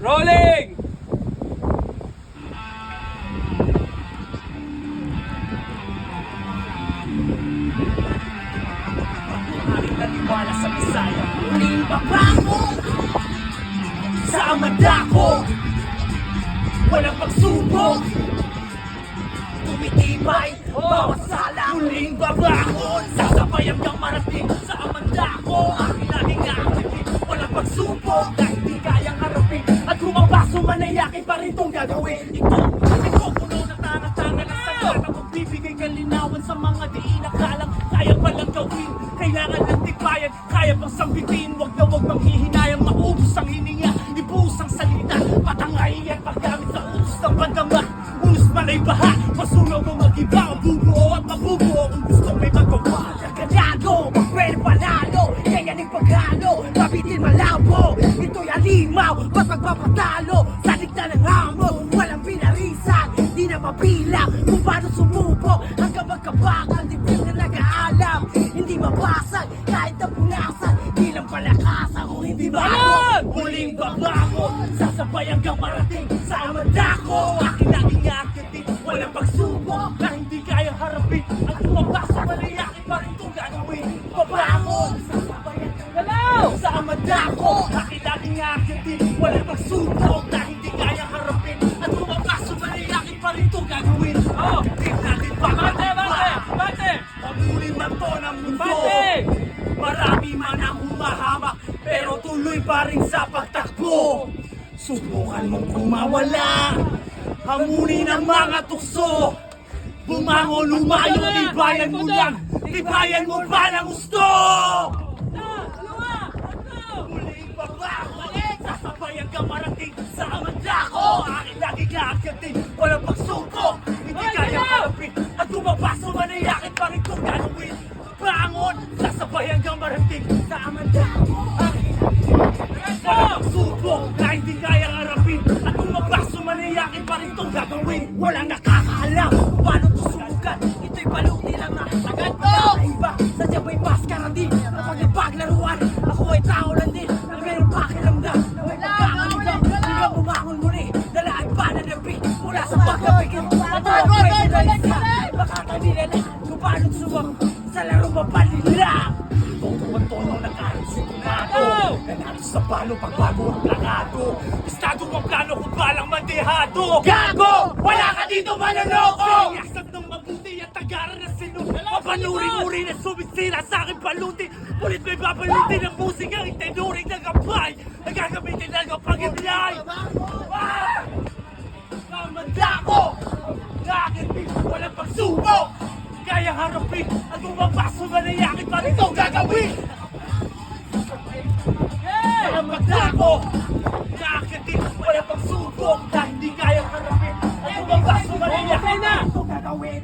Rolling! Aking naniwala sa Bisaya, muling babango sa amadako. Walang pagsubok, tumitibay, bawat sala. Muling babangon, sasabay hanggang marating sa amandako. Aking laging activate, walang pagsubok, dahil di kayang harapin. At kung mabaso man ay akin pa rin itong gagawin. Ito puno na tanga-tanga na sagot. Ang magbibigay kalinawan sa mga di inakalang kaya palang gawin. Kailangan ng tibayan, kaya pang sambitin. Wag na wag manghihinayang maubos ang hininga. Ibuhos ang salita, patangay at paggamit sa ubos ng pandama. Unos man ay baha, masunaw mo mag-iba. Ang bubuo at mabubuo kung gusto may magawa. Ganado, magpwede panalo, kayaning paghalo, kapitin malabo. Ito'y alimaw, ba't magpapatalo? Sa dikta ng hamon, walang pinarisan. Di na mabilang kung paano sumubok. Hanggang magkabakal, di na nag-aalam. Hindi mabasag, kahit na punasan. Di lang palakasan kung hindi mahangon. Muling babangon, sasabay hanggang marating sa amandako. Aking laging akitin, walang pagsubok na hindi kayang harapin. At kung mabasa malay aking pa rin itong gagawin. Babangon, sasabay hanggang sa amandako. Aking laging akitin, walang pagsubok na hindi kayang harapin. At kung mabasa malay aking pa rin itong gagawin. Team natin Bate! Pamuli man to ng mundo. Marami man ang humahamak, pero tuloy pa rin sa pagtakbo. Subukan mong kumawala, hamunin ang mga tukso. Bumangon, lumayo, tibayan mo lang, tibayan mo pa ng gusto. Muling babangon, sasabay hanggang marating sa amandako. Aking lagi kaagatin, walang pagsubok, hindi kaya harapin. At tumabaso man ay akin pa rin itong gagawin. Bangon, sasabay hanggang marating sa amandako. Walang pagsubok na hindi kaya harapin. At tumabaso man ay akin pa rin itong gagawin. Walang nakakaalam kung paano ito subukan. Ito'y baluti lang na agad ko. Iba, sadya may maskara din. Kapag napaglaruan, ako ay tao lang din. Na mayroong pakiramdam, na may pagkakaligam. Hindi ka bumangon muli, dala ay pananabi. Mula sa pagkapigil, at ang pwede na isa. Makakanila na kung paano sumang sa laro mapalila. Tono na kahit sigurado. Ganado sa palo pagbago ang plangado. Estado ang plano kung balang mandihado. Gago! Wala ka dito mananoko! Siyasat ng mabuti at tagaran na sinu. Mapanuri-uri na sumisira sa aking paluti. Ulit may babaluti ng musika. Itinuring ng kapay. Nagagamitin lang ang pag-imlay. Mamanda ko! Nakakit walang pagsubok! Kaya harapin at umapaso man ay akin pa rin itong gagawin. Mamanda ko! Nakakit walang pagsubok na hindi kaya harapin at umapaso man ay akin pa rin itong gagawin.